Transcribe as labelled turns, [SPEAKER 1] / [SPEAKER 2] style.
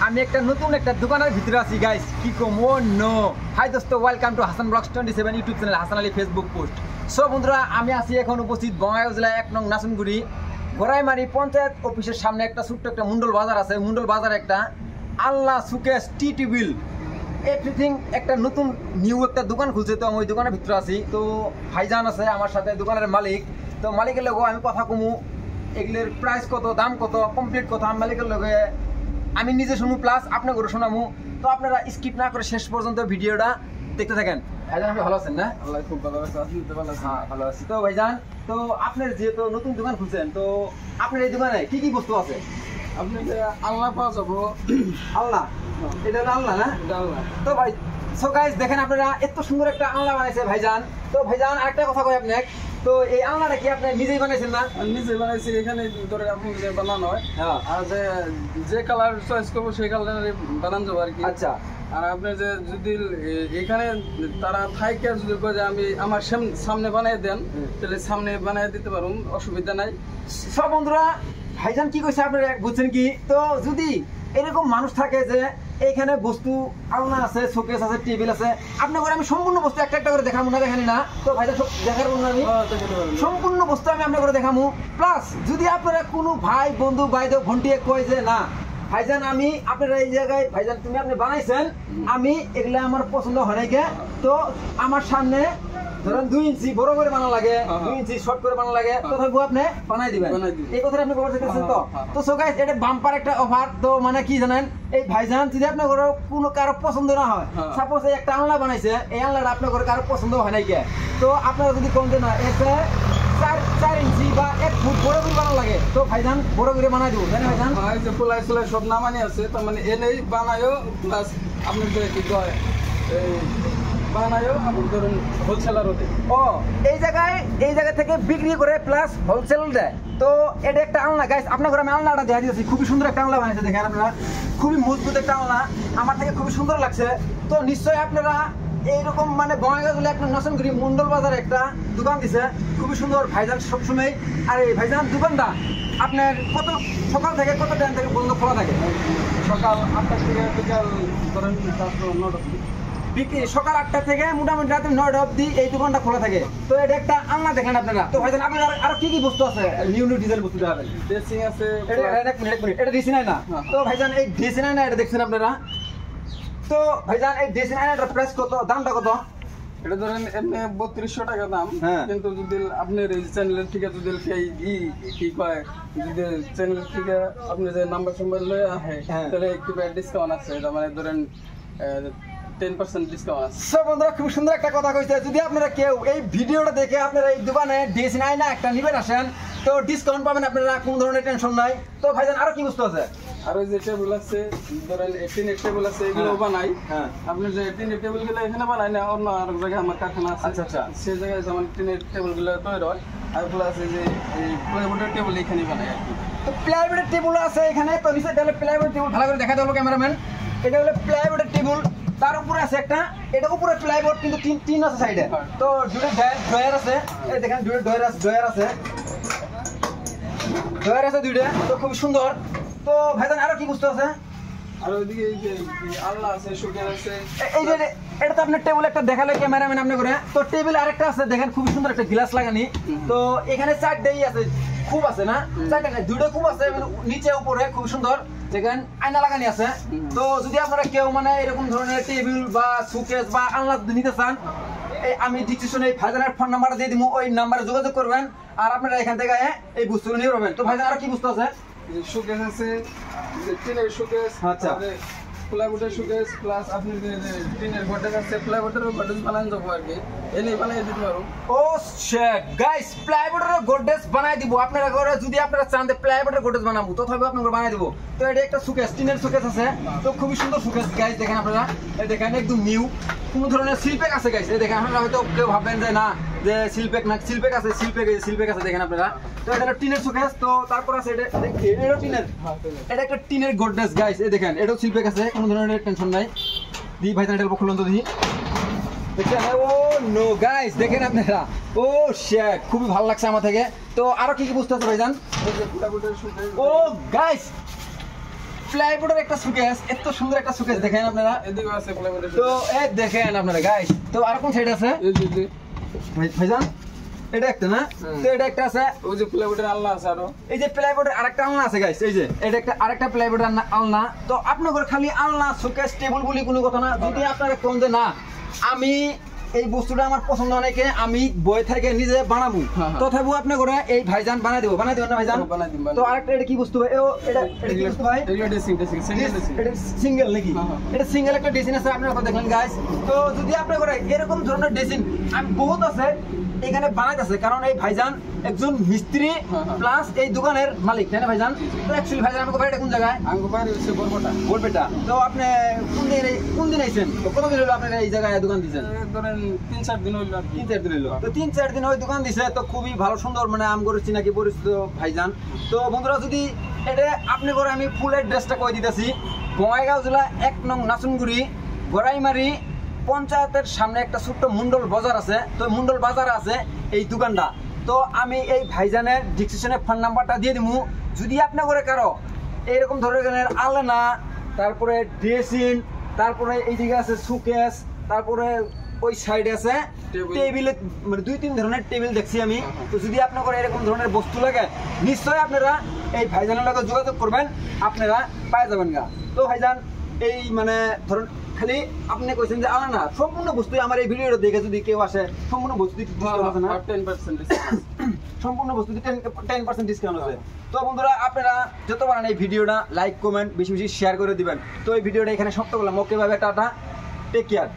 [SPEAKER 1] আমি একটা নতুন একটা দোকানের ভিতরে আছি গাইস, কি কম ও নো। হাই দোস্ত, welcome to Hasan blogs 27 YouTube channel, Hasan Ali Facebook post. So বন্ধুরা, আমি আছি এখন উপস্থিত বঙ্গাইগাঁও জেলা 1 নং নাসুনগুড়ি গোড়াইমারি পঞ্চায়েত অফিসের সামনে একটা ছোট্ট একটা মুন্ডল বাজার আছে। মুন্ডল বাজার একটা আল্লাহ সুকেশ টি টেবিল এভরিথিং একটা নতুন নিউ একটা দোকান খুলছে। তো আমি ওই দোকানের ভিতরে আছি। তো ভাইজান আছে আমার সাথে, দোকানের মালিক। তো মালিকের লগে আমি কথা কমু, এগুলোর প্রাইস কত, দাম কত, কমপ্লিট কত আমি মালিকের লগে আমি নিজে শুনু, প্লাস আপনাকে শোনামু। তো আপনারা স্কিপ না করে শেষ পর্যন্ত ভিডিওটা দেখতে থাকেন। ভাইজান আপনি ভালো আছেন না?
[SPEAKER 2] আল্লাহ খুব ভালো আছে, আপনি তো ভালো আছেন?
[SPEAKER 1] ভালো আছি। তো ভাইজান, তো আপনার যেহেতু নতুন দোকান খুলছেন, তো আপনার এই দোকানে কি কি বস্তু আছে?
[SPEAKER 2] আপনি যে আল্লাহ পাওয়া যাবো।
[SPEAKER 1] আল্লাহ, এটা হলো আল্লাহ না?
[SPEAKER 2] এটা আল্লাহ।
[SPEAKER 1] তো ভাই, সো গাইস দেখেন আপনারা এত সুন্দর একটা আলনা বানাইছে ভাইজান। তো ভাইজান আরেকটা কথা কই আপনাকে, তো এই আলনাটা কি আপনি নিজেই বানাইছেন না?
[SPEAKER 2] নিজে বানাইছি, এখানে ধরে আপনি যে বানানো হয়।
[SPEAKER 1] হ্যাঁ।
[SPEAKER 2] আর যে কালার চয়েস করবো সেই কালারে বানান যাবো আর কি।
[SPEAKER 1] আচ্ছা।
[SPEAKER 2] আর আপনি যে যদি এখানে তারা থাইকে যদি কয় যে আমি আমার সামনে বানিয়ে দেন, তাহলে সামনে বানিয়ে দিতে পারুন, অসুবিধা নাই।
[SPEAKER 1] সব বন্ধুরা, ভাইজান কি কইছে আপনারা বুঝছেন কি? তো যদি এরকম মানুষ থাকে যে এইখানে বস্তু আলনা আছে, শোকেস আছে, টেবিল আছে, আপনার ঘরে আমি সম্পূর্ণ বস্তু একটা একটা করে দেখাবো না, দেখানি না তো ভাইজান সব দেখার না, আমি সম্পূর্ণ বস্তু আমি আপনার ঘরে দেখাবো। প্লাস যদি আপনারা কোনো ভাই বন্ধু বাইদেও ঘন্টিয়ে কয় যে না ভাইজান আমি আপনারা এই জায়গায় ভাইজান তুমি আপনি বানাইছেন, আমি এগুলা আমার পছন্দ হয় নাই গে, তো আমার সামনে ধরেন 2 ইঞ্চি বড় করে বানানো লাগে, 2 ইঞ্চি শর্ট করে বানানো লাগে, তথাপি আপনি বানাই দিবেন। এই কথাটা আপনি বলতে চাইছেন তো? তো সো গাইস, এটা বাম্পার একটা অফার। তো মানে কি জানেন, এই ভাইজান যদি আপনার ঘরে কোনো কারো পছন্দ না হয়, সাপোজ এই একটা আলনা বানাইছে, এই আলনাটা আপনার ঘরে কারো পছন্দ হয় নাই কে, তো আপনারা যদি কম না এতে 4 ইঞ্চি বা 1 ফুট বড় করে বানানো লাগে, তো ভাইজান বড় করে বানাই দেবো, জানেন ভাইজান?
[SPEAKER 2] যে পোলাই সোলাই সব নামানি আছে, তার মানে এনেই বানায়ও, প্লাস আপনার যে কি কয় বানায়ও, আপনি ধরুন হোলসেলারও দেয়।
[SPEAKER 1] ও এই জায়গা থেকে বিক্রি করে প্লাস হোলসেল দেয়। তো এটা একটা আলনা গাইস, আপনার ঘরে আমি আলনাটা দেখা দিয়েছি, খুবই সুন্দর একটা আলনা বানিয়েছে, দেখেন আপনারা, খুবই মজবুত একটা আলনা, আমার থেকে খুবই সুন্দর লাগছে। তো নিশ্চয়ই আপনারা এইরকম মানে বঙ্গাইগাঁও জেলা একটা নাসনগুড়ি মন্ডল বাজারে একটা দোকান দিছে, খুবই সুন্দর। ভাইজান সবসময়, আর এই ভাইজান দোকানটা আপনার কত সকাল থেকে কত টাইম থেকে বন্ধ খোলা থাকে?
[SPEAKER 2] সকাল 8টা থেকে বিকাল ধরেন 9টা।
[SPEAKER 1] সকাল 8টা থেকে মোটামুটি রাতে 9টা অবধি এই দোকানটা খোলা থাকে। তো এটা একটা আলনা দেখেন আপনারা। তো ভাইজান আপনার আরো কি কি বস্তু আছে? নিউ ডিজাইন বস্তু দেখাবেন?
[SPEAKER 2] ড্রেসিং আছে।
[SPEAKER 1] এক মিনিট, এটা ডিসি নাই না? তো ভাইজান এই ডিসি নাই না, এটা দেখছেন আপনারা? তো ভাইজান এই ডিসি নাই এর প্রাইস কত, দামটা কত?
[SPEAKER 2] এটা ধরেন এমনি 3200 টাকা দাম, কিন্তু যদি আপনার এই চ্যানেলের থেকে যদি কি কয়, যদি চ্যানেলের থেকে আপনি যে নাম্বার লয়ে আহে, তাহলে একটু ডিসকাউন্ট আছে, তার মানে ধরেন 10% ডিসকাউন্ট আছে।
[SPEAKER 1] সো বন্ধুরা, খুব সুন্দর একটা কথা কইছে, যদি আপনারা কেউ এই ভিডিওটা দেখে আপনারা এই দোকানে ডিসি নাই না একটা নিবেন আসেন, তো ডিসকাউন্ট পাবেন আপনারা, কোনো ধরনের টেনশন নাই। তো ভাইজান আরো কি বস্তু আছে?
[SPEAKER 2] আর ওই যে টেবিল আছে, ধরেন 18 টেবিল আছে, এগুলো বানাই। আপনি যে 18 টেবিল গুলো এখানে বানাই না, অন্য আর জায়গায় আমার কারখানা আছে।
[SPEAKER 1] আচ্ছা।
[SPEAKER 2] সেই জায়গায় যেমন 18 টেবিল গুলো তৈরি হয়, আর গুলো আছে যে এই প্লাইবোর্ডের টেবিল এখানে বানাই আর কি।
[SPEAKER 1] তো প্লাইবোর্ডের টেবিল আছে এখানে, তো নিচে তাহলে প্লাইবোর্ডের টেবিল ভালো করে দেখা দেবো ক্যামেরাম্যান। এটা হলো প্লাইবোর্ডের টেবিল, তার উপরে আছে একটা, এটা উপরে প্লাইবোর্ড কিন্তু তিন আছে সাইডে। তো দুটো ড্রয়ার আছে, এই দেখেন দুটো ড্রয়ার আছে দুইটা, তো খুব সুন্দর। তো ভাইজান আরো কি বস্তু আছে?
[SPEAKER 2] আর ওইদিকে এই যে আলনা আছে, শোকেস আছে।
[SPEAKER 1] এই যে এটা তো আপনার টেবিল একটা দেখালে ক্যামেরাম্যান আপনি করে। তো টেবিল আরেকটা আছে দেখেন, খুব সুন্দর একটা গ্লাস লাগানি। তো এখানে 4টাই আছে, খুব আছে না? 4টা না, 2টা খুব আছে, নিচে উপরে খুব সুন্দর দেখেন আয়না লাগানি আছে। তো যদি আপনারা কেউ মানে এরকম ধরনের টেবিল বা শোকেস বা আলনা নিতে চান, আমি ডিসক্রিপশনে ভাইজানের ফোন নাম্বারটা দিয়ে দিব, ওই নাম্বারে যোগাযোগ করবেন, আর আপনারা এখান থেকে এই বস্তুগুলো নিয়ে পাবেন। তো ভাইজান আরো কি বস্তু আছে?
[SPEAKER 2] শোকেস আছে, টিনের শোকেস,
[SPEAKER 1] আচ্ছা,
[SPEAKER 2] প্লাইবোর্ডের শোকেস, প্লাস আপনি যে টিনের গডরেজ আছে, প্লাইবোর্ডের গডরেজ বানান যাবো আর কি, এনে বানিয়ে দিতে পারো।
[SPEAKER 1] ও শিট গাইস, প্লাইবোর্ডের গডরেজ বানাই দিব আপনারা ঘরে, যদি আপনারা চান যে প্লাইবোর্ডের গডরেজ বানাবো, তথাপি আপনাদের বানাই দিব। তো এটা একটা শোকেস, টিনের শোকেস আছে, তো খুবই সুন্দর শোকেস গাইস, দেখেন আপনারা, এই দেখেন একদম নিউ, কোনো ধরনের সিলপ্যাক আছে গাইস, এই দেখেন আপনারা হয়তো কেউ ভাববেন যে না যে সিলপ্যাক না, সিলপ্যাক আছে, সিলপ্যাক আছে দেখেন আপনারা। তো এটা টিনের শোকেস। তো তারপর আছে এটা টিনের, এটা একটা টিনের গডরেজ গাইস, এই দেখেন এটাও সিলপ্যাক আছে, কোনো ধরনের টেনশন নাই। দি ভাইজান এটা খুলুন তো দেখি, দেখছেন? ও নো গাইস, দেখেন আপনারা, ও শিট, খুবই ভালো লাগছে আমার থেকে। তো আরো কি কি বস্তু আছে ভাইজান? ও গাইস, প্লাইবোর্ডের একটা সুকেস, এত সুন্দর একটা সুকেস দেখেন আপনারা।
[SPEAKER 2] এদিকে আছে প্লাইবোর্ডের।
[SPEAKER 1] তো এই দেখেন আপনারা গাইস, তো আর কোন সাইড আছে ভাইজান? এটা একটা না, তো এটা একটা আছে,
[SPEAKER 2] ওই যে প্লাইবোর্ডের আলনা আছে আরো।
[SPEAKER 1] এই যে প্লাইবোর্ডের আরেকটা আলনা আছে গাইস, এই যে এটা একটা আরেকটা প্লাইবোর্ডের আলনা। তো আপনাদের খালি আলনা শোকেস টেবিল বলি কোনো কথা না। যদি আপনারা কোন যে না আমি এই বস্তুটা আমার পছন্দ অনেকে, আমি বই থেকে নিজে বানাবো, তথাপিও আপনি করে এই ভাইজান বানাই দেবো, বানাই দেবেন না ভাইজান? তো আরেকটা এটা কি বস্তু ভাই? এটা কি বস্তু ভাই? এটা সিঙ্গেল নাকি? এটা সিঙ্গেল একটা ড্রেসিং আছে, আপনারা দেখলেন গাইস। তো যদি আপনি করে এরকম ধরনের ড্রেসিং আমি বহুত আছে এখানে বানাইতেছে, কারণ এই ভাইজান একজন মিস্ত্রি প্লাস এই দোকানের মালিক, তাই না ভাইজান? তো অ্যাকচুয়ালি ভাইজান আমাকে বাড়িটা কোন জায়গায়?
[SPEAKER 2] আমাকে বাড়ি হচ্ছে বরপেটা।
[SPEAKER 1] বরপেটা। তো আপনি কোন দিন আইছেন? কতদিন হলো আপনার এই জায়গায় দোকান দিয়েছেন?
[SPEAKER 2] ধরেন 3-4 দিন হইলো।
[SPEAKER 1] 3-4 দিন হইলো। তো 3-4 দিন ওই দোকান দিছে, তো খুবই ভালো সুন্দর মানে আম করেছি নাকি পরিচিত ভাইজান। তো বন্ধুরা যদি এটা আপনি করে আমি ফুল অ্যাড্রেসটা কই দিতেছি, বঙ্গাইগাঁও জেলা 1 নং নাচনগুড়ি গড়াইমারি পঞ্চায়েতের সামনে একটা ছোট্ট মুন্ডল বাজার আছে। তো মুন্ডল বাজার আছে এই দোকানটা। তো আমি এই ভাইজানের ডিসক্রিপশনে ফোন নাম্বারটা দিয়ে দিব। যদি আপনি করে কারো এইরকম ধরনের আলনা, তারপরে ড্রেসিং, তারপরে এই দিকে আছে সুকেস, তারপরে ওই সাইডে আছে টেবিল, মানে 2-3 ধরনের টেবিল দেখছি আমি। তো যদি আপনার করে এরকম ধরনের বস্তু লাগে নিশ্চয়ই আপনারা এই ভাইজানের লগে যোগাযোগ করবেন, আপনারা পাই যাবেন গা। তো ভাইজান এই মানে ধরুন খালি আপনি কইছেন যে আলাদা না সম্পূর্ণ বস্তু আমার এই ভিডিওটা দেখে যদি কেউ আসে সম্পূর্ণ বস্তু ডিসকাউন্ট আছে না? 10% ডিসকাউন্ট, সম্পূর্ণ বস্তু 10% ডিসকাউন্ট আছে। তো বন্ধুরা আপনারা যত পারেন এই ভিডিওটা লাইক কমেন্ট বেশি বেশি শেয়ার করে দিবেন। তো এই ভিডিওটা এখানে সমাপ্ত করলাম। ওকে ভাবে টাটা, টেক কেয়ার।